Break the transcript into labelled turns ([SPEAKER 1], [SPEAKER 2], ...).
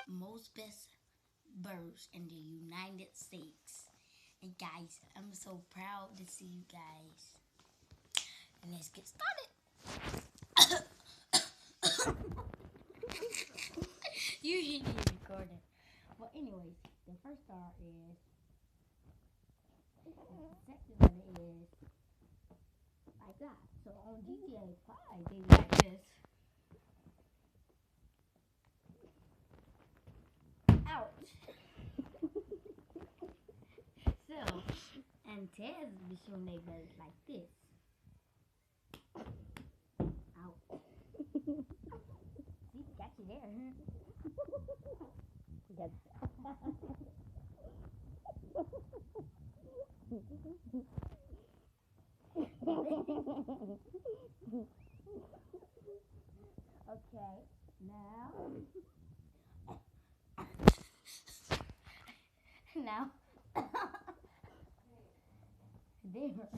[SPEAKER 1] most best birds in the United States. And guys, I'm so proud to see you guys. And let's get started. You didn't record it. Well, anyways, the first star is. The second letter is like that. So on GTA 5, they like this. Ouch. So, and Tez be showing they go like this. Ouch. See, got you there. Yes. Okay, now. Now. There.